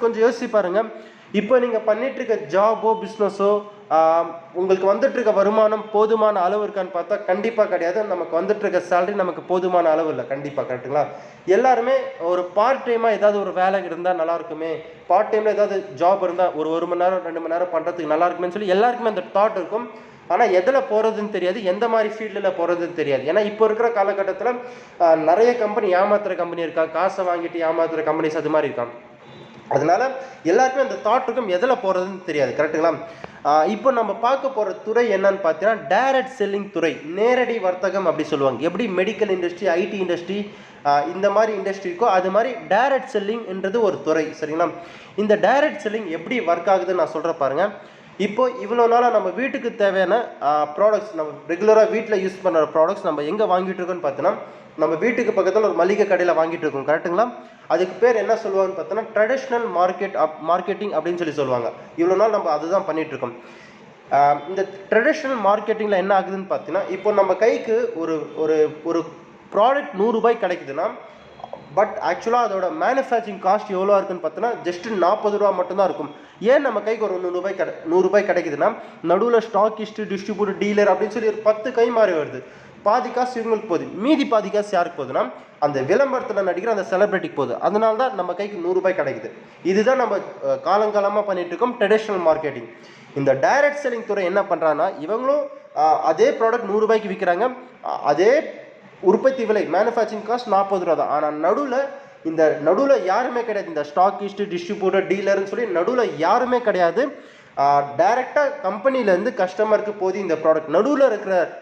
கொஞ்சம் யோசிச்சு பாருங்கள். இப்போ நீங்கள் பண்ணிட்டு இருக்க ஜாபோ பிஸ்னஸோ உங்களுக்கு வந்துட்டு இருக்க வருமானம் போதுமான அளவு இருக்கான்னு பார்த்தா கண்டிப்பாக கிடையாது. நமக்கு வந்துட்டு இருக்க சேலரி நமக்கு போதுமான அளவு இல்லை கண்டிப்பாக, கரெக்டுங்களா? எல்லாருமே ஒரு பார்ட் டைமாக ஏதாவது ஒரு வேலை இருந்தால் நல்லா இருக்குமே, பார்ட் டைமில் ஏதாவது ஜாப் இருந்தால் ஒரு மணி நேரம் 2 மணி நேரம் பண்ணுறதுக்கு நல்லா இருக்குமேன்னு சொல்லி எல்லாருக்குமே அந்த தாட் இருக்கும். ஆனால் எதில் போகிறதுன்னு தெரியாது, எந்த மாதிரி ஃபீல்டில் போகிறதுன்னு தெரியாது. ஏன்னா இப்போ இருக்கிற காலகட்டத்தில் நிறைய கம்பெனி ஏமாத்துகிற கம்பெனி இருக்கா, காசை வாங்கிட்டு ஏமாத்துகிற கம்பெனிஸ் அது மாதிரி இருக்காங்க. அதனால எல்லாருக்குமே அந்த தாட் இருக்கும், எதில் போகிறதுன்னு தெரியாது, கரெக்டுங்களா? இப்போ நம்ம பார்க்க போகிற துறை என்னன்னு பார்த்தீங்கன்னா டைரக்ட் செல்லிங் துறை, நேரடி வர்த்தகம் அப்படி சொல்லுவாங்க. எப்படி மெடிக்கல் இண்டஸ்ட்ரி, ஐடி இண்டஸ்ட்ரி, இந்த மாதிரி இண்டஸ்ட்ரி இருக்கோ அது மாதிரி டைரக்ட் செல்லிங்ன்றது ஒரு துறை, சரிங்களா? இந்த டைரக்ட் செல்லிங் எப்படி ஒர்க் ஆகுதுன்னு நான் சொல்கிறேன் பாருங்கள். இப்போ இவ்வளோ நாளாக நம்ம வீட்டுக்கு தேவையான ப்ராடக்ட்ஸ், நம்ம ரெகுலராக வீட்டில் யூஸ் பண்ணுற ப்ராடக்ட்ஸ் நம்ம எங்கே வாங்கிட்டு இருக்கோன்னு பார்த்தோன்னா நம்ம வீட்டுக்கு பக்கத்தில் ஒரு மளிகை கடையில் வாங்கிட்டு இருக்கோம், கரெக்டுங்களா? அதுக்கு பேர் என்ன சொல்லுவாங்கன்னு பார்த்தோன்னா ட்ரெடிஷ்னல் மார்க்கெட்டிங் அப்படின்னு சொல்லுவாங்க. இவ்வளோ நாள் நம்ம அதுதான் பண்ணிட்டு இருக்கோம். இந்த ட்ரெடிஷ்னல் மார்க்கெட்டிங்கில் என்ன ஆகுதுன்னு பார்த்தீங்கன்னா, இப்போ நம்ம கைக்கு ஒரு ஒரு ஒரு ப்ராடக்ட் 100 ரூபாய் கிடைக்குதுன்னா, பட் ஆக்சுவலாக அதோட மேனுஃபேக்சரிங் காஸ்ட் எவ்வளோ இருக்குன்னு பார்த்தோன்னா ஜஸ்ட் 40 ரூபா மட்டும்தான் இருக்கும். ஏன் நம்ம கைக்கு ஒரு 100 ரூபாய் கிடைக்குதுன்னா, நடுவில் ஸ்டாக்கிஸ்ட், டிஸ்ட்ரிபியூட்டர், டீலர் அப்படின்னு சொல்லி ஒரு 10 கை மாறி வருது. பாதி காசு இவங்களுக்கு போகுது, மீதி பாதி காசு யாருக்கு போகுதுன்னா அந்த விளம்பரத்தில் நடிக்கிற அந்த செலிபிரிட்டிக்கு போகுது. அதனால தான் நம்ம கைக்கு 100 ரூபாய் கிடைக்குது. இதுதான் நம்ம காலங்காலமாக பண்ணிட்டு இருக்கோம் ட்ரெடிஷ்னல் மார்க்கெட்டிங். இந்த டைரக்ட் செல்லிங் துறை என்ன பண்ணுறாங்கன்னா, இவங்களும் அதே ப்ராடக்ட் 100 ரூபாய்க்கு விற்கிறாங்க, அதே உற்பத்தி விலை மேனுஃபேக்சரிங் காஸ்ட் 40 ரூபா தான். ஆனால் நடுவில் யாருமே கிடையாது. இந்த ஸ்டாக்கிஸ்ட், டிஸ்ட்ரிபியூட்டர், டீலர்னு சொல்லி நடுவில் யாருமே கிடையாது. டைரெக்டாக கம்பெனிலேருந்து கஸ்டமருக்கு போது இந்த ப்ராடக்ட்.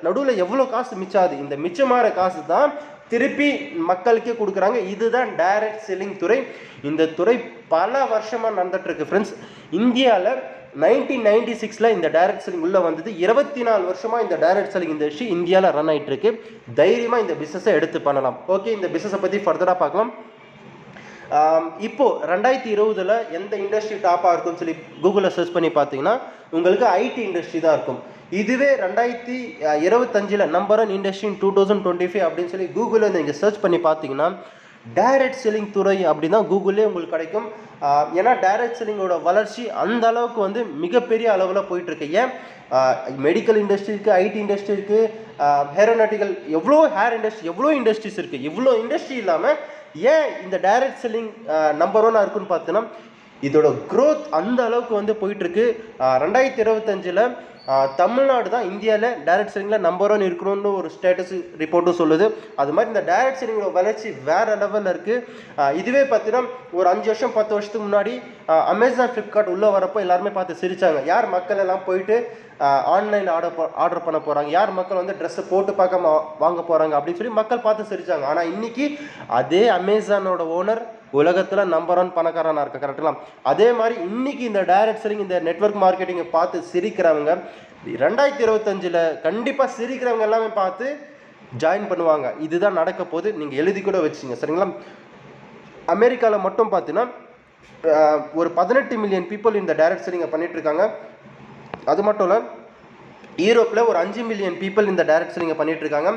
நடுவில் எவ்வளோ காசு மிச்சாது, இந்த மிச்சமான காசு தான் திருப்பி மக்களுக்கே கொடுக்குறாங்க. இதுதான் டைரக்ட் செல்லிங் துறை. இந்த துறை பல வருஷமாக நடந்துட்டுருக்கு ஃப்ரெண்ட்ஸ். இந்தியாவில் 1996 இந்த டைரக்ட் செல்லிங் உள்ளே வந்தது. 24 வருஷமாக இந்த டைரக்ட் செல்லிங் இண்டஸ்ட்ரி இந்தியாவில் ரன் ஆகிட்டு இருக்கு. தைரியமாக இந்த பிஸ்னஸை எடுத்து பண்ணலாம். ஓகே, இந்த பிஸ்னஸை பற்றி ஃபர்தராக பார்க்கலாம். இப்போ 2020 எந்த இண்டஸ்ட்ரி டாப்பாக இருக்கும்னு சொல்லி கூகுளில் சர்ச் பண்ணி பார்த்தீங்கன்னா உங்களுக்கு ஐடி இண்டஸ்ட்ரி தான் இருக்கும். இதுவே 2025 நம்பர் 1 இண்டஸ்ட்ரி இன் 2025 அப்படின்னு சொல்லி கூகுளில் நீங்கள் சர்ச் பண்ணி பார்த்தீங்கன்னா டைரக்ட் செல்லிங் துறை அப்படின்னு தான் கூகுளே உங்களுக்கு கிடைக்கும். ஏன்னா டைரக்ட் செல்லிங்கோட வளர்ச்சி அந்த அளவுக்கு வந்து மிகப்பெரிய அளவில் போயிட்டுருக்கு. ஏன் மெடிக்கல் இண்டஸ்ட்ரி இருக்குது, ஐடி இண்டஸ்ட்ரி இருக்குது, ஏரோநாட்டிக்கல், ஹேர் இண்டஸ்ட்ரி, எவ்வளோ இண்டஸ்ட்ரீஸ் இருக்குது. இவ்வளோ இண்டஸ்ட்ரி இல்லாமல் ஏன் இந்த டைரக்ட் செல்லிங் நம்பர் 1 இருக்குன்னு பார்த்தோன்னா இதோட க்ரோத் அந்த அளவுக்கு வந்து போயிட்டுருக்கு. 2025 தமிழ்நாடு தான் இந்தியாவில் டைரக்ட் செல்லிங்கில் நம்பர் 1 இருக்கணும்னு ஒரு ஸ்டேட்டஸ் ரிப்போர்ட்டும் சொல்லுது. அது மாதிரி இந்த டைரக்ட் செல்லிங்கோட வளர்ச்சி வேறு லெவலில் இருக்குது. இதுவே பார்த்தீங்கன்னா ஒரு 5 வருஷம் 10 வருஷத்துக்கு முன்னாடி அமேசான், ஃப்ளிப்கார்ட் உள்ளே வரப்போ எல்லாருமே பார்த்து சிரித்தாங்க. யார் மக்கள் எல்லாம் போயிட்டு ஆன்லைனில் ஆர்டர் பண்ண போகிறாங்க, யார் மக்கள் வந்து ட்ரெஸ்ஸை போட்டு பார்க்காம வாங்க போகிறாங்க அப்படின்னு சொல்லி மக்கள் பார்த்து சிரித்தாங்க. ஆனால் இன்றைக்கி அதே அமேசானோட ஓனர் உலகத்தில் நம்பர் 1 பணக்காரனாக இருக்க, கரெக்டுலாம்? அதே மாதிரி இன்றைக்கி இந்த டைரக்ட் செல்லிங், இந்த நெட்வொர்க் மார்க்கெட்டிங்கை பார்த்து சிரிக்கிறவங்க 2025 கண்டிப்பாக சிரிக்கிறவங்க எல்லாமே பார்த்து ஜாயின் பண்ணுவாங்க. இதுதான் நடக்க போது, நீங்கள் எழுதி கூட வச்சுங்க, சரிங்களா? அமெரிக்காவில் மட்டும் பார்த்தீங்கன்னா ஒரு 18 மில்லியன் பீப்புள் இந்த டைரக்ட் செல்லிங்கை பண்ணிகிட்ருக்காங்க. அது மட்டும் இல்லை, யூரோப்பில் ஒரு 5 மில்லியன் பீப்புள் இந்த டைரக்ட் செல்லிங்கை பண்ணிட்டு இருக்காங்க.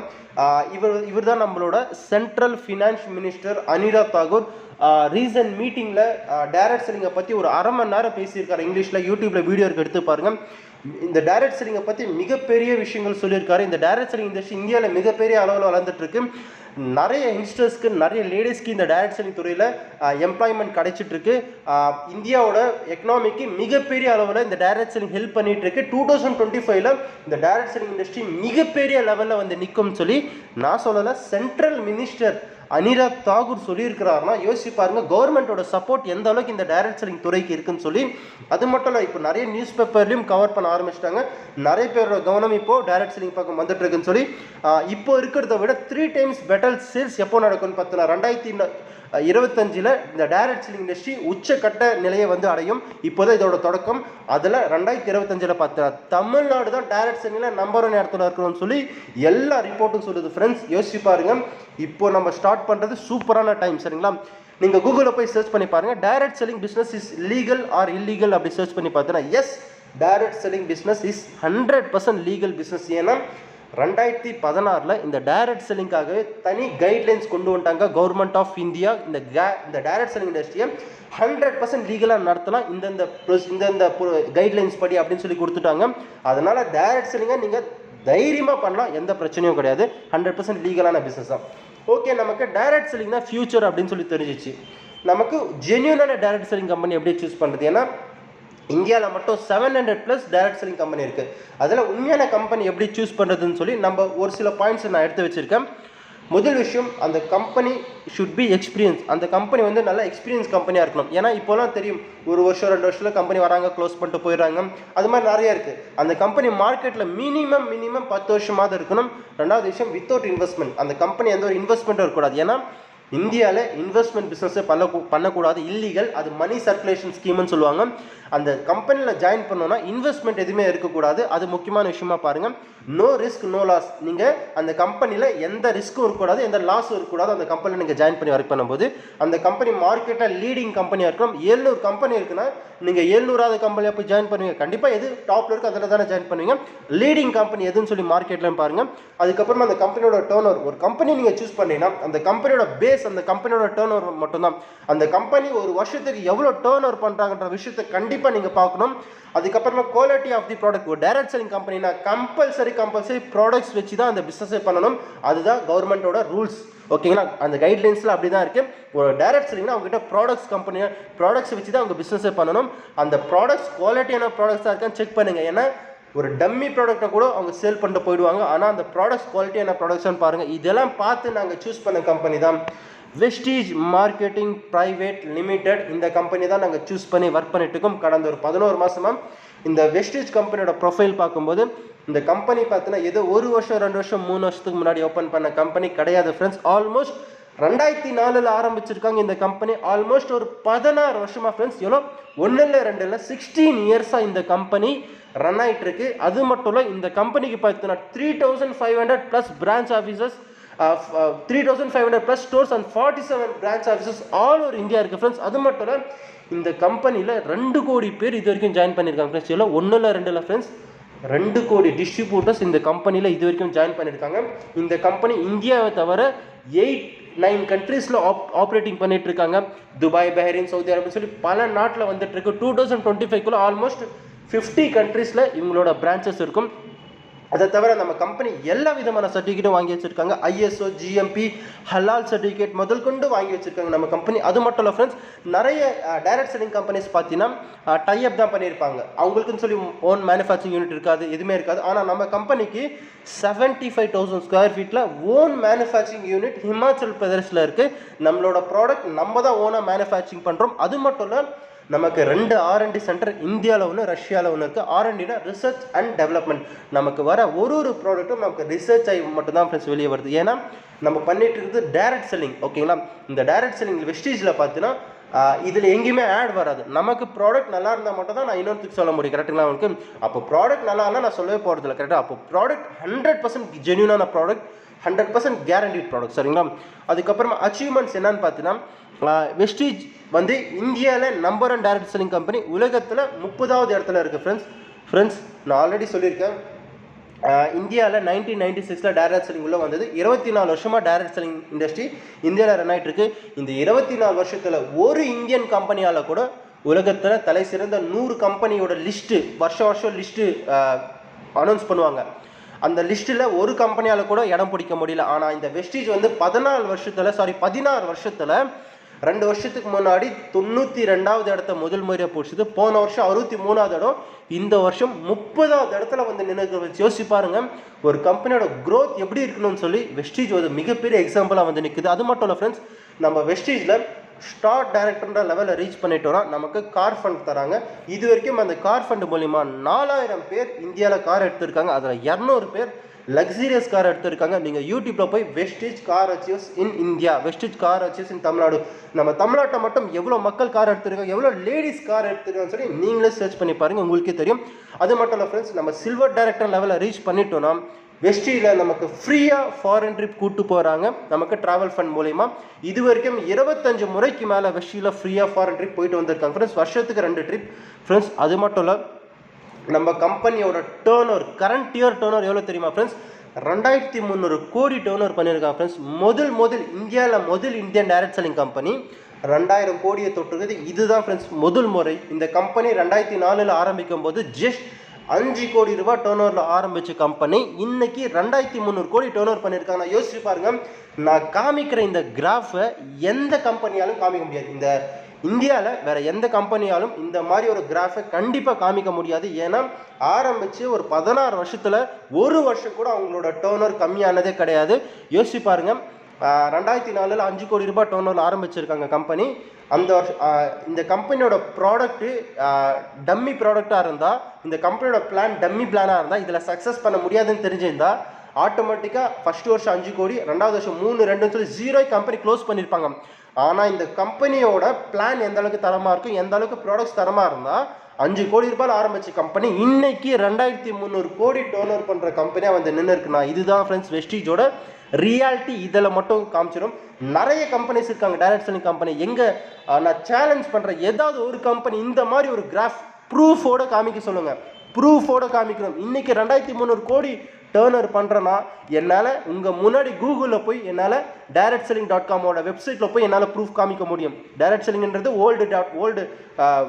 இவர் தான் நம்மளோட central finance minister Anurag Thakur. Recent மீட்டிங்கில் டைரக்ட் செல்லிங்கை பற்றி ஒரு அரை மணி நேரம் பேசியிருக்காரு இங்கிலீஷில். யூடியூப்பில் வீடியோ எடுத்து பாருங்கள். இந்த டைரக்ட் செல்லிங்கை பற்றி மிகப்பெரிய விஷயங்கள் சொல்லியிருக்காரு. இந்த டைரக்ட் செல்லிங் இண்டஸ்ட்ரி இந்தியாவில் மிகப்பெரிய அளவில் வளர்ந்துட்டுருக்கு. நிறைய யங்ஸ்டர்ஸ்க்கு, நிறைய லேடிஸ்க்கு இந்த டைரக்ட் செல்லிங் துறையில் எம்ப்ளாய்மெண்ட் கிடைச்சிட்ருக்கு. இந்தியாவோட எக்கனாமிக்கு மிகப்பெரிய அளவில் இந்த டைரக்ட் செல்லிங் ஹெல்ப் பண்ணிகிட்ருக்கு. 2025 இந்த டைரக்ட் செல்லிங் இண்டஸ்ட்ரி மிகப்பெரிய லெவலில் வந்து நிற்கும்னு சொல்லி நான் சொல்லலை, சென்ட்ரல் மினிஸ்டர் அனிராக் தாக்கூர் சொல்லியிருக்கிறாருன்னா யோசிச்சு பாருங்க, கவர்மெண்ட்டோட சப்போர்ட் எந்த அளவுக்கு இந்த டைரக்ட் செல்லிங் துறைக்கு இருக்குன்னு சொல்லி. அது மட்டும் இல்லை, இப்போ நிறைய நியூஸ் பேப்பர்லையும் கவர் பண்ண ஆரம்பிச்சிட்டாங்க. நிறைய பேரோட கவனம் இப்போ டைரக்ட் செல்லிங் பக்கம் வந்துட்டு இருக்குன்னு சொல்லி. இப்போ இருக்கிறத விட 3 times பெட்டர் சேல்ஸ் எப்போ நடக்கும்னு பார்த்தோன்னா 2025 இந்த டைரக்ட் செல்லிங் இண்டஸ்ட்ரி உச்சக்கட்ட நிலையை வந்து அடையும். இப்போதான் இதோட தொடக்கம். அதில் 2025 பார்த்தா தமிழ்நாடு தான் டைரக்ட் செல்லிங்கில் நம்பர் 1 இடத்துல இருக்கணும்னு சொல்லி எல்லா ரிப்போர்ட்டும் சொல்லுது. ஃப்ரெண்ட்ஸ், யோசிச்சு பாருங்க, இப்போ நம்ம ஸ்டார்ட் பண்ணுறது சூப்பரான டைம், சரிங்களா? நீங்கள் கூகுளில் போய் சர்ச் பண்ணி பாருங்கள், direct selling business is legal or illegal அப்படி சர்ச் பண்ணி பார்த்தோன்னா yes, direct selling business is 100% legal business. ஏன்னா 2016 இந்த டைரக்ட் செல்லிங்காகவே தனி கைட்லைன்ஸ் கொண்டு வந்துட்டாங்க கவர்மெண்ட் ஆஃப் இந்தியா. இந்த டைரக்ட் செல்லிங் இண்டஸ்ட்ரியை 100% லீகலாக நடத்தலாம் இந்த கைட்லைன்ஸ் படி அப்படின்னு சொல்லி கொடுத்துட்டாங்க. அதனால டைரக்ட் செல்லிங்கை நீங்கள் தைரியமாக பண்ணலாம், எந்த பிரச்சனையும் கிடையாது. 100% லீகலான பிஸ்னஸ் தான். ஓகே, நமக்கு டைரக்ட் செல்லிங் தான் ஃபியூச்சர் அப்படின்னு சொல்லி தெரிஞ்சிச்சு. நமக்கு ஜென்யூனான டைரக்ட் செல்லிங் கம்பெனி எப்படி சூஸ் பண்ணுறது? ஏன்னா இந்தியாவில் மட்டும் 700+ டைரக்ட் செல்லிங் கம்பெனி இருக்குது. அதில் உண்மையான கம்பெனி எப்படி சூஸ் பண்ணுறதுன்னு சொல்லி நம்ம ஒரு சில பாயிண்ட்ஸ் நான் எடுத்து வச்சுருக்கேன். முதல் விஷயம், அந்த கம்பெனி ஷுட் பி எக்ஸ்பீரியன்ஸ். அந்த கம்பெனி வந்து நல்ல எக்ஸ்பீரியன்ஸ் கம்பெனியாக இருக்கணும். ஏன்னா இப்போலாம் தெரியும், ஒரு வருஷம் 2 வருஷத்தில் கம்பெனி வராங்க, க்ளோஸ் பண்ணிட்டு போயிடுறாங்க. அது மாதிரி நிறைய இருக்குது. அந்த கம்பெனி மார்க்கெட்டில் மினிமம் 10 வருஷமாவது இருக்கணும். ரெண்டாவது விஷயம், வித்தவுட் இன்வெஸ்ட்மெண்ட். அந்த கம்பெனி எந்த ஒரு இன்வெஸ்ட்மெண்ட்டும் இருக்கக்கூடாது. ஏன்னா இந்தியாவில் இன்வெஸ்ட்மெண்ட் பிஸ்னஸை பண்ணக்கூடாது, இல்லீகல். அது மணி சர்க்குலேஷன் ஸ்கீம்னு சொல்லுவாங்க. அந்த கம்பெனியில் ஜாயின் பண்ணோன்னா இன்வெஸ்ட்மெண்ட் எதுவுமே இருக்கக்கூடாது. அது முக்கியமான விஷயமா பாருங்கள். No risk no loss. நீங்கள் அந்த கம்பெனியில் எந்த ரிஸ்க்கும் இருக்கக்கூடாது, எந்த லாஸும் இருக்கக்கூடாது. அந்த கம்பெனியில் நீங்கள் ஜாயின் பண்ணி ஒர்க் பண்ணும்போது அந்த கம்பெனி மார்க்கெட்டில் லீடிங் கம்பெனியாக இருக்கணும். 700 கம்பெனி இருக்குன்னா நீங்கள் 700வது கம்பெனியாக போய் ஜாயின் பண்ணுவீங்க. கண்டிப்பாக எது டாப்பில் இருக்குது அதில் தானே ஜாயின் பண்ணுவீங்க. லீடிங் கம்பெனி எதுன்னு சொல்லி மார்க்கெட்டில் பாருங்கள். அதுக்கப்புறமா அந்த கம்பெனியோட டர்ன் ஓவர். ஒரு கம்பெனி நீங்கள் சூஸ் பண்ணீங்கன்னா அந்த கம்பெனியோட பேஸ், அந்த கம்பெனியோட டர்ன் ஓவர் மட்டும்தான். அந்த கம்பெனி ஒரு வருஷத்துக்கு எவ்வளோ டர்ன் ஓவர் பண்ணுறாங்கன்ற விஷயத்தை கண்டிப்பாக நீங்கள் பார்க்கணும். அதுக்கப்புறமா குவாலிட்டி ஆஃப் தி ப்ராடக்ட். ஒரு டைரக்ட் செல்லிங் கம்பெனினா கம்பல்சரி ப்ராடக்ட்ஸ் வச்சு தான் அந்த பிஸ்னஸை பண்ணணும். அதுதான் கவர்மெண்ட்டோட ரூல்ஸ். ஓகேங்களா? அந்த கைட்லைன்ஸில் அப்படி தான் இருக்குது. ஒரு டைரக்ட் செல்லிங்னா அவங்ககிட்ட ப்ராடக்ட்ஸ் வச்சு தான் அவங்க பிஸ்னஸை பண்ணணும். அந்த ப்ராடக்ட்ஸ் குவாலிட்டியான ப்ராடக்ட்ஸாக இருக்கான்னு செக் பண்ணுங்கள். ஏன்னா ஒரு டம்மி ப்ராடக்ட்டை கூட அவங்க சேல் பண்ணிட்டு போயிடுவாங்க. ஆனால் அந்த ப்ராடக்ட்ஸ் குவாலிட்டியான ப்ராடக்ட்ஸ்னு பாருங்கள். இதெல்லாம் பார்த்து நாங்கள் சூஸ் பண்ண கம்பெனி தான் வெஸ்டீஜ் மார்க்கெட்டிங் பிரைவேட் லிமிடெட். இந்த கம்பெனி தான் நாங்கள் சூஸ் பண்ணி ஒர்க் பண்ணிட்டு இருக்கோம் கடந்த ஒரு 11 மாதமாக. இந்த வெஸ்டீஜ் கம்பெனியோட ப்ரொஃபைல் பார்க்கும்போது இந்த கம்பெனி பார்த்தீங்கன்னா ஏதோ 1 வருஷம் 2 வருஷம் 3 வருஷத்துக்கு முன்னாடி ஓப்பன் பண்ண கம்பெனி கிடையாது ஃப்ரெண்ட்ஸ். ஆல்மோஸ்ட் 2004 ஆரம்பிச்சிருக்காங்க இந்த கம்பெனி. ஆல்மோஸ்ட் ஒரு 16 வருஷமாக ஃப்ரெண்ட்ஸ். எவ்வளோ 1 இல்லை 2 இல்லை 16 இயர்ஸாக இந்த கம்பெனி ரன் ஆகிட்டு இருக்கு. அது மட்டும் இல்லை, இந்த கம்பெனிக்கு பார்த்தீங்கன்னா 3500+ branch offices, 3500+ stores and 47 branch offices all over India இருக்குது ஃப்ரெண்ட்ஸ். அது மட்டும் இல்லை, இந்த கம்பெனியில் 2 கோடி பேர் இது வரைக்கும் ஜாயின் பண்ணியிருக்காங்க ஃப்ரெண்ட்ஸ். எவ்வளோ 1 இல்லை 2 இல்லை ஃப்ரெண்ட்ஸ், 2 கோடி டிஸ்ட்ரிபியூட்டர்ஸ் இந்த கம்பெனியில் இது வரைக்கும் ஜாயின் பண்ணியிருக்காங்க. இந்த கம்பெனி இந்தியாவை தவிர 8-9 கண்ட்ரீஸில் ஆப்ரேட்டிங் பண்ணிட்டு இருக்காங்க. துபாய், பஹ்ரைன், சவுதி அரேபியா சொல்லி பல நாட்டில் வந்துட்டு இருக்கு. 2025 ஆல்மோஸ்ட் 50 கண்ட்ரீஸில் இவங்களோட பிரான்ச்சஸ் இருக்கும். அதை தவிர நம்ம கம்பெனி எல்லா விதமான சர்டிஃபிகேட்டும் வாங்கி வச்சிருக்காங்க. ISO, GMP, ஹலால் சர்டிஃபிகேட் முதல் கொண்டு வாங்கி வச்சிருக்காங்க நம்ம கம்பெனி. அது மட்டும் இல்லை ஃப்ரெண்ட்ஸ், நிறைய டைரக்ட் செல்லிங் கம்பெனிஸ் பார்த்தீங்கன்னா டைப் தான் பண்ணியிருப்பாங்க. அவங்களுக்குன்னு சொல்லி ஓன் மேனுஃபேக்சரிங் யூனிட் இருக்காது, எதுவுமே இருக்காது. ஆனால் நம்ம கம்பெனிக்கு 75,000 ஸ்கொயர் ஃபீட்டில் ஓன் மேனுஃபேக்சரிங் யூனிட் ஹிமாச்சல் பிரதேஷில் இருக்குது. நம்மளோட ப்ராடக்ட் நம்ம தான் ஓனாக மேனுஃபேக்சரிங் பண்ணுறோம். அது மட்டும் இல்லை, நமக்கு 2 R&D சென்டர் இந்தியாவில் ஒன்று, ரஷ்யாவில் ஒன்று இருக்குது. R&Dனா ரிசர்ச் அண்ட் டெவலப்மெண்ட். நமக்கு வர ஒரு ப்ராடக்ட்டும் நமக்கு ரிசர்ச் ஆகி மட்டும்தான் ஃப்ரெண்ட்ஸ் வெளியே வருது. ஏன்னா நம்ம பண்ணிட்டு இருக்குது டைரக்ட் செல்லிங். ஓகேங்களா? இந்த டைரக்ட் செல்லிங் வெஸ்டீஜில் பார்த்தீங்கன்னா இதில் எங்கேயுமே ஆட் வராது. நமக்கு ப்ராடக்ட் நல்லா இருந்தால் மட்டும் தான் நான் இன்னொருத்துக்கு சொல்ல முடியும். கரெக்டுங்களா உங்களுக்கு? அப்போ ப்ராடக்ட் நல்லா இல்லை நான் சொல்லவே போகிறதில்ல. கரெக்டாக? அப்போ ப்ராடக்ட் 100% ஜென்யூனான ப்ராடக்ட், 100% கேரண்டிட் ப்ராடக்ட். சரிங்களா? அதுக்கப்புறமா அச்சீவ்மெண்ட்ஸ் என்னன்னு பார்த்தீங்கன்னா, வெஸ்டீஜ் வந்து இந்தியாவில் நம்பர் 1 டைரக்ட் செல்லிங் கம்பெனி, உலகத்தில் 30வது இடத்துல இருக்குது ஃப்ரெண்ட்ஸ். நான் ஆல்ரெடி சொல்லியிருக்கேன், இந்தியாவில் 1996 டைரக்ட் செல்லிங் உள்ள வந்தது. 24 வருஷமாக டைரக்ட் செல்லிங் இண்டஸ்ட்ரி இந்தியாவில் ரன் ஆகிட்டு இருக்கு. இந்த 24 வருஷத்தில் ஒரு இந்தியன் கம்பெனியால் கூட உலகத்தில் தலை சிறந்த 100 கம்பெனியோட லிஸ்ட்டு வருஷம் லிஸ்ட்டு அனௌன்ஸ் பண்ணுவாங்க. அந்த லிஸ்ட்டில் ஒரு கம்பெனியால் கூட இடம் பிடிக்க முடியல. ஆனால் இந்த வெஸ்டீஜ் வந்து 16 வருஷத்தில் 2 வருஷத்துக்கு முன்னாடி 92வது இடத்த முதல் முறையாக பிடிச்சது. போன வருஷம் 63வது இடம், இந்த வருஷம் 30வது இடத்துல வந்து நின்று வச்சு யோசிச்சு பாருங்க ஒரு கம்பெனியோட க்ரோத் எப்படி இருக்கணும்னு சொல்லி. வெஸ்டீஜ் ஒரு மிகப்பெரிய எக்ஸாம்பிளாக வந்து நிற்குது. அது மட்டும் இல்லை ஃப்ரெண்ட்ஸ், நம்ம வெஸ்டீஜில் ஸ்டார் டைரக்டர்ன்ற லெவலில் ரீச் பண்ணிட்டோம்னா நமக்கு கார் ஃபண்ட் தராங்க. இது வரைக்கும் அந்த கார் ஃபண்ட் மூலிமா 4000 பேர் இந்தியாவில் கார் எடுத்திருக்காங்க. அதில் 200 பேர் லக்ஸீரியஸ் கார் எடுத்திருக்காங்க. நீங்கள் யூடியூப்பில் போய் Vestige car achieves in India, Vestige car achieves in Tamil Nadu, நம்ம தமிழ்நாட்டை மட்டும் எவ்வளோ மக்கள் கார் எடுத்திருக்காங்க, எவ்வளோ லேடிஸ் கார் எடுத்திருக்காங்கன்னு சொல்லி நீங்களே சர்ச் பண்ணி பாருங்கள், உங்களுக்கே தெரியும். அது மட்டும் இல்லை ஃப்ரெண்ட்ஸ், நம்ம சில்வர் டைரக்டர் லெவலில் ரீச் பண்ணிட்டோம்னா வெஸ்டீஜில் நமக்கு ஃப்ரீயாக ஃபாரின் ட்ரிப் கூப்பிட்டு போகிறாங்க நமக்கு ட்ராவல் ஃபண்ட் மூலிமா. இது வரைக்கும் 25 முறைக்கு மேலே வெஸ்டீஜில் ஃப்ரீயாக ஃபாரின் ட்ரிப் போயிட்டு வந்திருக்காங்க ஃப்ரெண்ட்ஸ். வருஷத்துக்கு 2 ட்ரிப் ஃப்ரெண்ட்ஸ். அது மட்டும் இல்லை, நம்ம கம்பெனியோட turn over, current year turn over எவ்வளோ தெரியுமா ஃப்ரெண்ட்ஸ்? 2300 கோடி டர்ன் ஓவர் பண்ணியிருக்காங்க ஃப்ரெண்ட்ஸ். முதல் இந்தியாவில் இந்தியன் டைரக்ட் செல்லிங் கம்பெனி 2000 கோடியை தொட்டுருக்குது. இதுதான் ஃப்ரெண்ட்ஸ் முதல் முறை. இந்த கம்பெனி 2004 ஆரம்பிக்கும் போது ஜஸ்ட் 5 கோடி ரூபாய் டர்ன் ஓவரில் ஆரம்பித்த கம்பெனி இன்னைக்கு 2300 கோடி டர்ன் ஓவர் பண்ணியிருக்காங்க. நான் யோசிச்சு பாருங்க, நான் காமிக்கிற இந்த கிராஃபை எந்த கம்பெனியாலும் காமிக்க முடியாது. இந்த இந்தியாவில் வேற எந்த கம்பெனியாலும் இந்த மாதிரி ஒரு கிராஃபை கண்டிப்பாக காமிக்க முடியாது. ஏன்னா ஆரம்பித்து ஒரு 16 வருஷத்தில் ஒரு வருஷம் கூட அவங்களோட டர்ன் ஓவர் கம்மியானதே கிடையாது. யோசிச்சு பாருங்க, 2004 5 கோடி ரூபாய் டர்ன் ஓவர் ஆரம்பிச்சிருக்காங்க கம்பெனி. அந்த வருஷம் இந்த கம்பெனியோட ப்ராடக்ட்டு டம்மி ப்ராடக்டாக இருந்தால், இந்த கம்பெனியோட பிளான் டம்மி பிளானாக இருந்தால், இதில் சக்ஸஸ் பண்ண முடியாதுன்னு தெரிஞ்சிருந்தா ஆட்டோமேட்டிக்காக ஃபஸ்ட்டு வருஷம் 5 கோடி, 2வது வருஷம் 3, 2ன்னு சொல்லி 0 கம்பெனி க்ளோஸ் பண்ணியிருப்பாங்க. ஆனால் இந்த கம்பெனியோட பிளான் எந்த அளவுக்கு தரமாக இருக்கும், எந்த அளவுக்கு ப்ராடக்ட்ஸ் தரமாக இருந்தால் 5 கோடி ரூபாயில் ஆரம்பித்த கம்பெனி இன்னைக்கு 2300 கோடி டர்ன் ஓவர் பண்ணுற கம்பெனியாக வந்து நின்று இருக்குண்ணா. இதுதான் ஃப்ரெண்ட்ஸ் வெஸ்டீஜோட ரியாலிட்டி. இதில் மட்டும் காமிச்சிடும். நிறைய கம்பெனிஸ் இருக்காங்க டைரக்ட் செல்லிங் கம்பெனி. எங்கே நான் சேலஞ்ச் பண்ணுறேன், ஏதாவது ஒரு கம்பெனி இந்த மாதிரி ஒரு கிராஃப் ப்ரூஃபோட காமிக்க சொல்லுங்கள். ப்ரூஃபோட காமிக்கணும். இன்றைக்கி 2300 கோடி டர்ன் ஓவர் பண்ணுறேன்னா என்னால் உங்கள் முன்னாடி கூகுளில் போய் என்னால் directselling.com வெப்சைட்டில் போய் என்னால் ப்ரூஃப் காமிக்க முடியும். டைரக்ட் செல்லிங்கிறது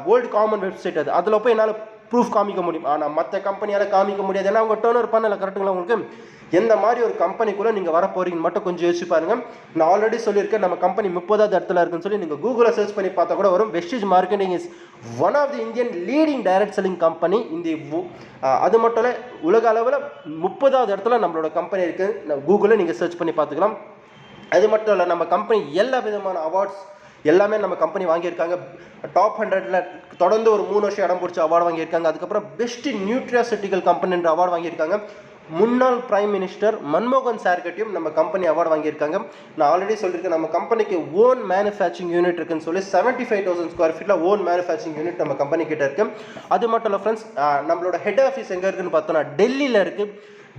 ஓல்டு காமன் வெப்சைட். அதில் போய் என்னால் ப்ரூஃப் காமிக்க முடியும். ஆனால் மற்ற கம்பெனியால் காமிக்க முடியாது. ஏன்னா அவங்க டர்ன் ஓவர் பண்ணலை. கரெக்டுங்களா? உங்களுக்கு எந்த மாதிரி ஒரு கம்பெனிக்குள்ளே நீங்கள் வர போகிறீங்கன்னு மட்டும் கொஞ்சம் யோசிச்சு பாருங்கள். நான் ஆல்ரெடி சொல்லியிருக்கேன், நம்ம கம்பெனி 30வது இடத்துல இருக்குன்னு சொல்லி நீங்கள் கூகுளில் சர்ச் பண்ணி பார்த்தா கூட வரும். Vestige marketing is one of the Indian leading direct selling company. அது மட்டும் இல்லை, உலக அளவில் 30வது இடத்துல நம்மளோட கம்பெனி இருக்குது. கூகுளில் நீங்கள் சர்ச் பண்ணி பார்த்துக்கலாம். அது மட்டும் இல்லை, நம்ம கம்பெனி எல்லா விதமான அவார்ட்ஸ் எல்லாமே நம்ம கம்பெனி வாங்கியிருக்காங்க. டாப் 100ல் தொடர்ந்து ஒரு 3 வருஷம் இடம் பிடிச்ச அவார்டு வாங்கியிருக்காங்க. அதுக்கப்புறம் பெஸ்ட் நியூட்ரியாசிட்டிக்கல் கம்பெனி என்ற அவார்டு வாங்கியிருக்காங்க. முன்னாள் பிரைம் மினிஸ்டர் மன்மோகன் சார்கிட்டையும் நம்ம கம்பெனி அவார்டு வாங்கியிருக்காங்க. நான் ஆல்ரெடி சொல்லியிருக்கேன், நம்ம கம்பெனிக்கு ஓன் மேனுஃபேக்சரிங் யூனிட் இருக்குன்னு சொல்லி 75,000 ஸ்கொயர் ஃபீட்டில் ஓன் மேனுஃபேக்சரிங் யூனிட் நம்ம கம்பெனி கிட்ட இருக்குது. அது மட்டும் இல்லை ஃப்ரெண்ட்ஸ், நம்மளோட ஹெட் ஆஃபீஸ் எங்கே இருக்குன்னு பார்த்தோன்னா டெல்லியில் இருக்குது.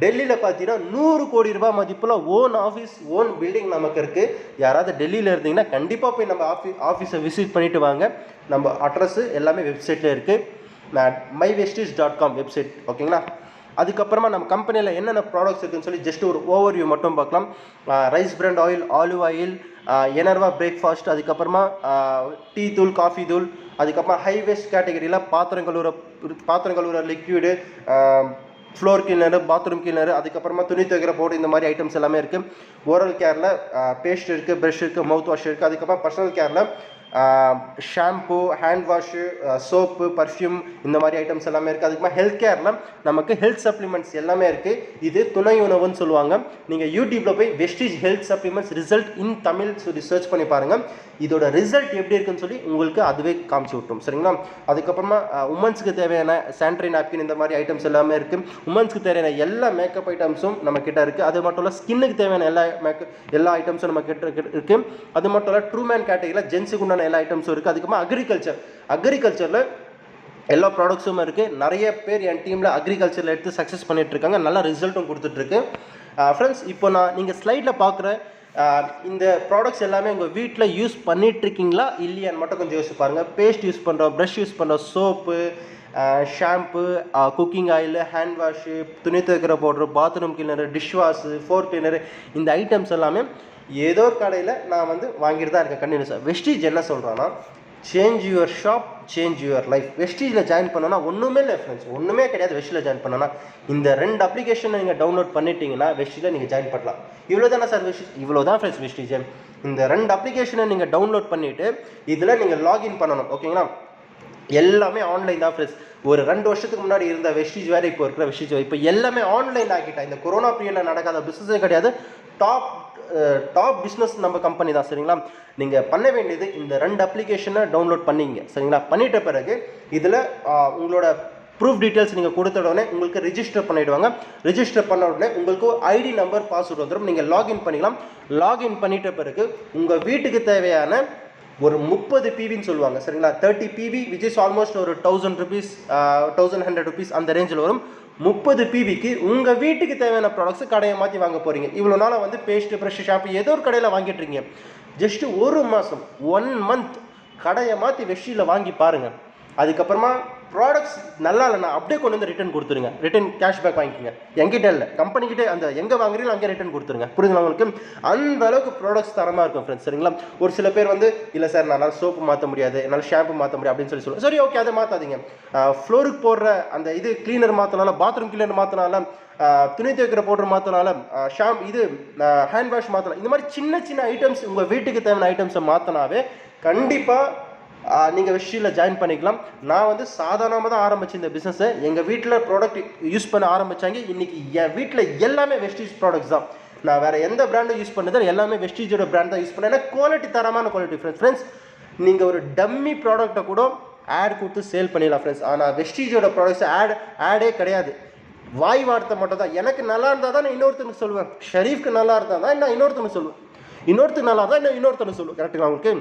டெல்லியில் பார்த்தீங்கன்னா 100 கோடி ரூபாய் மதிப்பில் ஓன் ஆஃபீஸ், ஓன் பில்டிங் நமக்கு இருக்குது. யாராவது டெல்லியில் இருந்தீங்கன்னா கண்டிப்பாக போய் நம்ம ஆஃபீஸை விசிட் பண்ணிவிட்டு வாங்க. நம்ம அட்ரஸ்ஸு எல்லாமே வெப்சைட்டில் இருக்குது. myvestige.com website. ஓகேங்களா? அதுக்கப்புறமா நம்ம கம்பெனியில் என்னென்ன ப்ராடக்ட்ஸ் இருக்குன்னு சொல்லி ஜஸ்ட் ஒரு ஓவர்வியூ மட்டும் பார்க்கலாம். Rice bran oil, olive oil, எனர்வா பிரேக்ஃபாஸ்ட், அதுக்கப்புறமா டீ தூள், காஃபி தூள், அதுக்கப்புறமா ஹை வேஸ்ட் கேட்டகரியில் பாத்திரம் கழுவுற liquid, floor cleaner, bathroom cleaner, அதுக்கப்புறமா துணி துவைக்கிற போர்டு, இந்த மாதிரி ஐட்டம்ஸ் எல்லாமே இருக்குது. ஓரல் கேரில் பேஸ்ட் இருக்குது, ப்ரஷ் இருக்குது, மவுத் வாஷ் இருக்குது. அதுக்கப்புறம் பர்சனல் கேரில் shampoo, hand wash, soap, perfume, இந்த மாதிரி ஐட்டம்ஸ் எல்லாமே இருக்குது. அதுக்கப்புறம் ஹெல்த் கேரில் நமக்கு ஹெல்த் சப்ளிமெண்ட்ஸ் எல்லாமே இருக்குது. இது துணை உணவுன்னு சொல்லுவாங்க. நீங்கள் யூடியூப்பில் போய் Vestige health supplements result in Tamil சொல்லி சர்ச் பண்ணி பாருங்கள். இதோட ரிசல்ட் எப்படி இருக்குன்னு சொல்லி உங்களுக்கு அதுவே காமிச்சு விட்டோம். சரிங்களா? அதுக்கப்புறமா உமன்ஸ்க்கு தேவையான சானிடரி நாப்கின், இந்த மாதிரி ஐட்டம்ஸ் எல்லாமே இருக்குது. உமன்ஸ்க்கு தேவையான எல்லா மேக்கப் ஐட்டம்ஸும் நம்ம கிட்ட இருக்குது. அது மட்டும் இல்லை, ஸ்கின்னுக்கு தேவையான எல்லா ஐட்டம்ஸும் நம்ம கிட்ட இருக்குது. அது மட்டும் இல்லை, ட்ரூமேன் கேட்டகரியில் ஜென்ஸுக்கு உண்டான எல்லா ஐட்டம்ஸும் இருக்குது. அதுக்கப்புறமா அக்ரிகல்ச்சரில் எல்லா ப்ராடக்ட்ஸும் இருக்குது. நிறைய பேர் என் டீமில் அக்ரிகல்ச்சரில் எடுத்து சக்ஸஸ் பண்ணிகிட்ருக்காங்க. நல்ல ரிசல்ட்டும் கொடுத்துட்ருக்கு. ஃப்ரெண்ட்ஸ், இப்போ நீங்கள் ஸ்லைடில் பார்க்குற இந்த ப்ராடக்ட்ஸ் எல்லாமே உங்கள் வீட்டில் யூஸ் பண்ணிகிட்ருக்கீங்களா இல்லையான்னு மட்டும் கொஞ்சம் யோசிச்சு பாருங்கள். பேஸ்ட் யூஸ் பண்ணுறோம், ப்ரஷ் யூஸ் பண்ணுறோம், soap, shampoo, cooking oil, hand wash, துணி துவைக்கிற powder, bathroom cleaner, dish wash, four cleaner, இந்த ஐட்டம்ஸ் எல்லாமே ஏதோ ஒரு கடையில் நான் வாங்கிட்டு தான் இருக்கேன் கண்டினியூஸாக. வெஸ்டீஜ் என்ன சொல்கிறான்னா, change your shop, change your life. வெஸ்டீஜில் ஜாயின் பண்ணோன்னா ஒன்றுமே இல்லை ஃப்ரெண்ட்ஸ், ஒன்றுமே கிடையாது. வெஸ்டீஜில் ஜாயின் பண்ணோன்னா இந்த 2 அப்ளிகேஷனை நீங்கள் டவுன்லோட் பண்ணிட்டீங்கன்னா வெஸ்டீஜில் நீங்கள் ஜாயின் பண்ணலாம். இவ்வளோ தானே சார் வெஸ்டீஜ்? இவ்வளோ தான் ஃப்ரெண்ட்ஸ் வெஸ்டீஜ். இந்த 2 அப்ளிகேஷனை நீங்கள் டவுன்லோட் பண்ணிவிட்டு இதில் நீங்கள் லாகின் பண்ணணும். ஓகேங்களா? எல்லாமே ஆன்லைன் தான் ஃப்ரெண்ட்ஸ். ஒரு 2 வருஷத்துக்கு முன்னாடி இருந்த வெஸ்டீஜ் வேறு இப்போ இருக்கிற வெஸ்டீஜ் இப்போ எல்லாமே ஆன்லைன் ஆகிட்டா. இந்த கொரோனா பீரியடில் நடக்காத பிஸ்னஸே கிடையாது. டாப் பிஸ்னஸ் நம்ம கம்பெனி தான். சரிங்களா? நீங்கள் பண்ண வேண்டியது இந்த 2 அப்ளிகேஷனை டவுன்லோட் பண்ணிங்க. சரிங்களா? பண்ணிட்ட பிறகு இதில் உங்களோட ப்ரூஃப் டீட்டெயில்ஸ் நீங்கள் கொடுத்த உடனே உங்களுக்கு ரிஜிஸ்டர் பண்ணிவிடுவாங்க. ரிஜிஸ்டர் பண்ண உடனே உங்களுக்கு ஐடி நம்பர், பாஸ்வேர்டு வந்துடும். நீங்கள் லாகின் பண்ணிக்கலாம். லாகின் பண்ணிட்ட பிறகு உங்கள் வீட்டுக்கு தேவையான ஒரு 30 பிவின்னு சொல்லுவாங்க. சரிங்களா? 30 பிவி விச் இஸ் ஆல்மோஸ்ட் ஒரு 1000 rupees, 1100 rupees அந்த ரேஞ்சில் வரும். 30 பிவிக்கு உங்கள் வீட்டுக்கு தேவையான ப்ராடக்ட்ஸ் கடையை மாற்றி வாங்க போகிறீங்க. இவ்வளோ நாளாக பேஸ்ட்டு, ப்ரஷ், ஷாம்பு ஏதோ ஒரு கடையில் வாங்கிட்டுருங்க. ஜஸ்ட்டு 1 மாதம் 1 month கடையை மாற்றி வெஸ்டீஜில் வாங்கி பாருங்கள். அதுக்கப்புறமா ப்ராடக்ட்ஸ் நல்லா இல்லைனா அப்படியே கொண்டு வந்து ரிட்டர்ன் கொடுத்துருங்க, ரிட்டர்ன் கேஷ்பேக் வாங்கிக்கோங்க. எங்கிட்ட இல்லை, கம்பெனிக்கிட்டே அந்த எங்கே வாங்குறீங்களோ அங்கே ரிட்டர்ன் கொடுத்துருங்க. புரியுதுங்களா உங்களுக்கு? அந்த அளவுக்கு ப்ராடக்ட்ஸ் தரமாக இருக்கும் ஃப்ரெண்ட்ஸ். சரிங்களா? ஒரு சில பேர் வந்து இல்லை சார் என்னால் சோப்பு மாற்ற முடியாது, என்னால் ஷாம்பு மாற்ற முடியாது அப்படின்னு சொல்லுவாங்க. சரி ஓகே, அதை மாற்றாதீங்க. ஃப்ளோருக்கு போடுற அந்த இது கிளீனர் மாற்றினால, பாத்ரூம் கிளீனர் மாற்றினால, துணி துவைக்கிற பவுடர் மாற்றினால, இது ஹேண்ட் வாஷ் மாற்றலாம். இந்த மாதிரி சின்ன சின்ன ஐட்டம்ஸ் உங்கள் வீட்டுக்கு தேவையான ஐட்டம்ஸை மாற்றினாவே கண்டிப்பாக நீங்கள் வெஸ்டீஜில் ஜாயின் பண்ணிக்கலாம். நான் வந்து சாதாரணமாக தான் ஆரம்பித்தேன் இந்த பிஸ்னஸை. எங்கள் வீட்டில் ப்ராடக்ட் யூஸ் பண்ண ஆரம்பித்தாங்க. இன்றைக்கி என் வீட்டில் எல்லாமே வெஸ்டீஜ் ப்ராடக்ட்ஸ் தான். நான் வேறு எந்த பிராண்டும் யூஸ் பண்ணது எல்லாமே வெஸ்டீஜோட பிராண்ட் தான் யூஸ் பண்ணேன். ஏன்னா குவாலிட்டி, தரமான குவாலிட்டி ஃப்ரெண்ட்ஸ். நீங்கள் ஒரு டம்மி ப்ராடக்ட்டை கூட ஆட் கொடுத்து சேல் பண்ணிடலாம் ஃப்ரெண்ட்ஸ். ஆனால் வெஸ்டீஜோட ப்ராடக்ட்ஸ் ஆடே கிடையாது. வாய் வார்த்தை மட்டும் தான். எனக்கு நல்லா இருந்தால் தான் நான் இன்னொருத்தனுக்கு சொல்லுவேன். ஷரீஃப்க்கு நல்லா இருந்தால் தான் நான் இன்னொருத்தனுக்கு சொல்லுவேன். இன்னொருத்தருக்கு நல்லா இருந்தால் நான் இன்னொருத்தனுக்கு சொல்லுவேன். கரெக்டுங்களா உங்களுக்கு?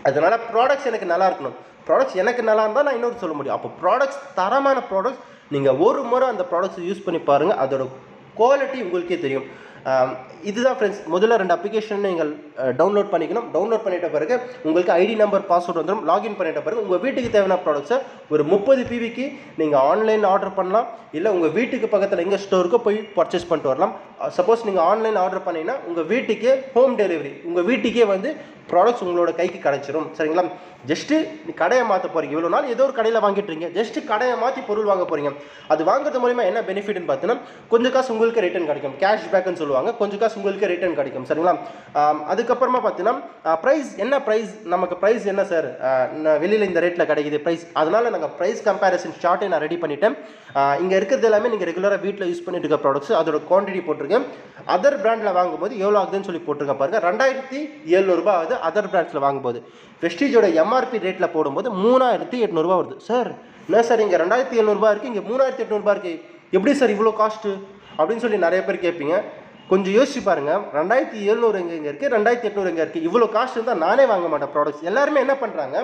அதனால் ப்ராடக்ட்ஸ் எனக்கு நல்லா இருக்கணும். ப்ராடக்ட்ஸ் எனக்கு நல்லா இருந்தால் நான் இன்னொரு சொல்ல முடியும். அப்போ ப்ராடக்ட்ஸ், தரமான ப்ராடக்ட்ஸ், நீங்கள் ஒரு முறை அந்த ப்ராடக்ட்ஸ் யூஸ் பண்ணி பாருங்கள், அதோட குவாலிட்டி உங்களுக்கே தெரியும். இதுதான் ஃப்ரெண்ட்ஸ். முதல்ல 2 அப்ளிகேஷன் நீங்கள் டவுன்லோட் பண்ணிக்கணும். டவுன்லோட் பண்ணிட்ட பிறகு உங்களுக்கு ஐடி நம்பர், பாஸ்வேர்டு வந்துடும். லாகின் பண்ணிட்ட பிறகு உங்கள் வீட்டுக்கு தேவையான ப்ராடக்ட்ஸை ஒரு 30 PVக்கு நீங்கள் ஆன்லைனில் ஆர்டர் பண்ணலாம். இல்லை உங்கள் வீட்டுக்கு பக்கத்தில் எங்கே ஸ்டோருக்கோ போய் பர்ச்சேஸ் பண்ணிட்டு வரலாம். சப்போஸ் நீங்கள் ஆன்லைனில் ஆர்டர் பண்ணிங்கன்னா உங்கள் வீட்டுக்கே ஹோம் டெலிவரி, உங்கள் வீட்டுக்கே வந்து ப்ராடக்ட்ஸ் உங்களோட கைக்கு கிடச்சிரும். சரிங்களா? ஜஸ்ட்டு கடையை மாற்ற போகிறீங்க. இவ்வளோ நாள் ஏதோ ஒரு கடையில் வாங்கிட்டுருங்க, ஜஸ்ட்டு கடையை மாற்றி பொருள் வாங்க போகிறீங்க. அது வாங்குறது மூலிமா என்ன பெனிஃபிட்னு பார்த்தீங்கன்னா, கொஞ்சம் காசு உங்களுக்கு ரிட்டர்ன் கிடைக்கும். கேஷ் பேக்குன்னு சொல்லுவாங்க. கொஞ்சம் காசு உங்களுக்கு ரிட்டர்ன் கிடைக்கும். சரிங்களா? அதுக்கப்புறமா பார்த்தீங்கன்னா ப்ரைஸ் என்ன, நமக்கு ப்ரைஸ் என்ன சார், வெளியில் இந்த ரேட்டில் கிடைக்குது ப்ரைஸ், அதனால் நாங்கள் ப்ரைஸ் கம்பேரிசன் சார்ட்டை நான் ரெடி பண்ணிவிட்டேன். இங்கே இருக்கிறது எல்லாமே நீங்கள் ரெகுலராக வீட்டில் யூஸ் பண்ணிட்டு இருக்க ப்ராடக்ட்ஸ், அதோட குவான்டிட்டி போட்டிருக்கேன். அதர் பிராண்டில் வாங்கும்போது எவ்வளோ ஆகுதுன்னு சொல்லி போட்டிருக்கேன் பாருங்கள். 2700 ரூபா ஆகுது அதர் பிராண்ட்ஸில் வாங்கும்போது. வெஸ்டீஜோட MRP ரேட்டில் போடும்போது 3800 ரூபா வருது. சார் என்ன சார் இங்கே 2700 ரூபா இருக்குது, இங்கே 3800 ரூபா இருக்குது, எப்படி சார் இவ்வளோ காஸ்ட்டு அப்படின்னு சொல்லி நிறைய பேர் கேட்பீங்க. கொஞ்சம் யோசிச்சு பாருங்கள். 2700 எங்கே இருக்குது, 2800 எங்கே இருக்குது? இவ்வளோ காஸ்ட் இருந்தால் நானே வாங்க மாட்டேன் ப்ராடக்ட்ஸ். எல்லாருமே என்ன பண்ணுறாங்க,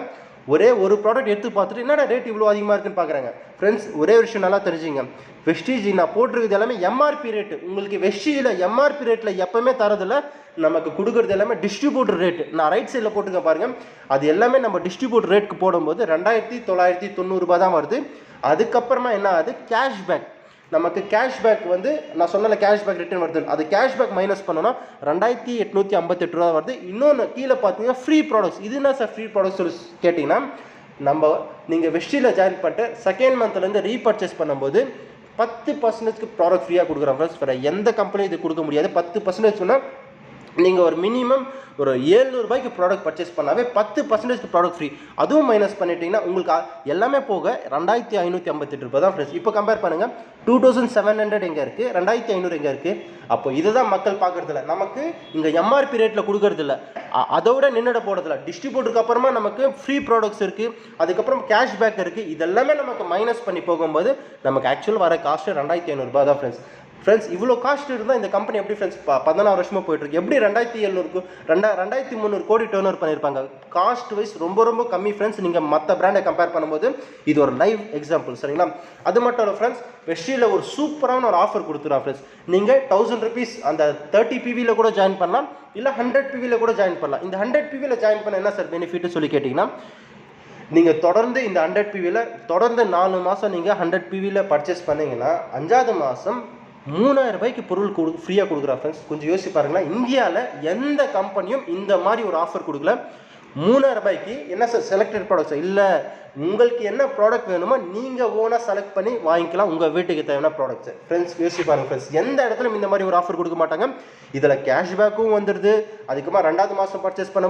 ஒரே ஒரு ப்ராடக்ட் எடுத்து பார்த்துட்டு என்னடா ரேட் இவ்வளோ அதிகமாக இருக்குன்னு பார்க்குறாங்க. ஃப்ரெண்ட்ஸ், ஒரே விஷயம் நல்லா தெரிஞ்சுங்க. வெஸ்டீஜ் நான் போட்டிருக்கிறது எல்லாமே MRP ரேட்டு. உங்களுக்கு வெஸ்டீஜில் MRP ரேட்டில் எப்போவுமே தரதில்ல, நமக்கு கொடுக்குறது எல்லாமே டிஸ்ட்ரிபியூட்டர் ரேட்டு. நான் ரைட் சைடில் போட்டுக்க பாருங்கள். அது எல்லாமே நம்ம டிஸ்ட்ரிபியூட்டர் ரேட்டுக்கு போடும்போது 2990 ரூபா தான் வருது. அதுக்கப்புறமா என்ன ஆகுது, கேஷ்பேக். நமக்கு கேஷ்பேக் வந்து நான் சொன்னல கேஷ்பேக் ரிட்டர்ன் வருது. அது கேஷ்பேக் மைனஸ் பண்ணோன்னா 2858 ரூபா வருது. இன்னொன்று கீழே பார்த்தீங்கன்னா ஃப்ரீ ப்ராடக்ட்ஸ். இது என்ன சார் ஃப்ரீ ப்ராடக்ட்ஸ் சொல்லி கேட்டிங்கன்னா, நீங்கள் வெஸ்டீஜில் ஜாயின் பண்ணிட்டு செகண்ட் மந்த்லேருந்து ரீபர்ச்சேஸ் பண்ணும்போது 10% ப்ராடக்ட் ஃப்ரீயாக கொடுக்குறோம் ஃப்ரெண்ட்ஸ். வேறு எந்த கம்பெனியும் இது கொடுக்க முடியாது. 10% சொன்னால் நீங்கள் ஒரு மினிமம் ஒரு 700 ரூபாய்க்கு ப்ராடக்ட் பர்ச்சேஸ் பண்ணாவே 10% ப்ராடக்ட் ஃப்ரீ. அதுவும் மைனஸ் பண்ணிட்டீங்கன்னா உங்களுக்கு எல்லாமே போக 2558 ரூபாய் தான் ஃப்ரெண்ட்ஸ். இப்போ கம்பேர் பண்ணுங்கள், 2700 எங்கே இருக்குது, 2500 எங்கே இருக்குது. அப்போ இதுதான் மக்கள் பார்க்குறதில்ல. நமக்கு இங்கே MRP ரேட்டில் கொடுக்கறதில்ல, அதோட நின்றுட போடுறதில்ல. டிஸ்ட்ரிபியூட்டருக்கு அப்புறமா நமக்கு ஃப்ரீ ப்ராடக்ட்ஸ் இருக்குது, அதுக்கப்புறம் கேஷ்பேக் இருக்குது. இதெல்லாமே நமக்கு மைனஸ் பண்ணி போகும்போது நமக்கு ஆக்சுவல் வர காஸ்ட்டு 2500 ரூபாய் தான் ஃப்ரெண்ட்ஸ். ஃப்ரெண்ட்ஸ், இவ்வளோ காஸ்ட் இருந்தால் இந்த கம்பெனி எப்படி ஃப்ரெண்ட்ஸ் 14 வருஷமாக போயிட்டுருக்கு, எப்படி 2700 2300 கோடி டர்ன் ஓவர் பண்ணியிருப்பாங்க. காஸ்ட் வைஸ் ரொம்ப ரொம்ப கம்மி ஃப்ரெண்ட்ஸ். நீங்கள் மற்ற பிராண்டை கம்பேர் பண்ணும்போது இது ஒரு லைவ் எக்ஸாம்பிள். சரிங்களா? அது மட்டும் இல்லை ஃப்ரெண்ட்ஸ், வெஸ்டீஜில் ஒரு சூப்பரான ஒரு ஆஃபர் கொடுத்துருவோம் ஃப்ரெண்ட்ஸ். நீங்கள் 1000 rupees அந்த 30 PVயில் கூட ஜாயின் பண்ணலாம், இல்லை 100 PVயில் கூட ஜாயின் பண்ணலாம். இந்த 100 PVயில் ஜாயின் பண்ண என்ன சார் பெனிஃபிட்னு சொல்லி கேட்டிங்கன்னா, நீங்கள் தொடர்ந்து இந்த 100 PVயில் தொடர்ந்து 4 மாதம் நீங்கள் 100 PVயில் பர்ச்சேஸ் பண்ணிங்கன்னா 5வது மாதம் 3000 ரூபாய்க்கு பொருள் ஃப்ரீயாக கொடுக்குறா ஃப்ரெண்ட்ஸ். கொஞ்சம் யோசிச்சு பாருங்களா, இந்தியாவில் எந்த கம்பெனியும் இந்த மாதிரி ஒரு ஆஃபர் கொடுக்கல. 3000 ரூபாய்க்கு என்ன சார் செலக்டட் ப்ராடக்ட்ஸ் இல்லை, உங்களுக்கு என்ன ப்ராடக்ட் வேணுமோ நீங்கள் ஓனாக செலக்ட் பண்ணி வாங்கிக்கலாம் உங்கள் வீட்டுக்கு தேவையான ப்ராடக்ட்ஸ். ஃப்ரெண்ட்ஸ், யோசிச்சு பாருங்கள் ஃப்ரெண்ட்ஸ், எந்த இடத்துலையும் இந்த மாதிரி ஒரு ஆஃபர் கொடுக்க மாட்டாங்க. இதில் கேஷ்பேக்கும் வந்துடுது. அதுக்கப்புறமா 2வது மாதம் பர்ச்சேஸ் பண்ண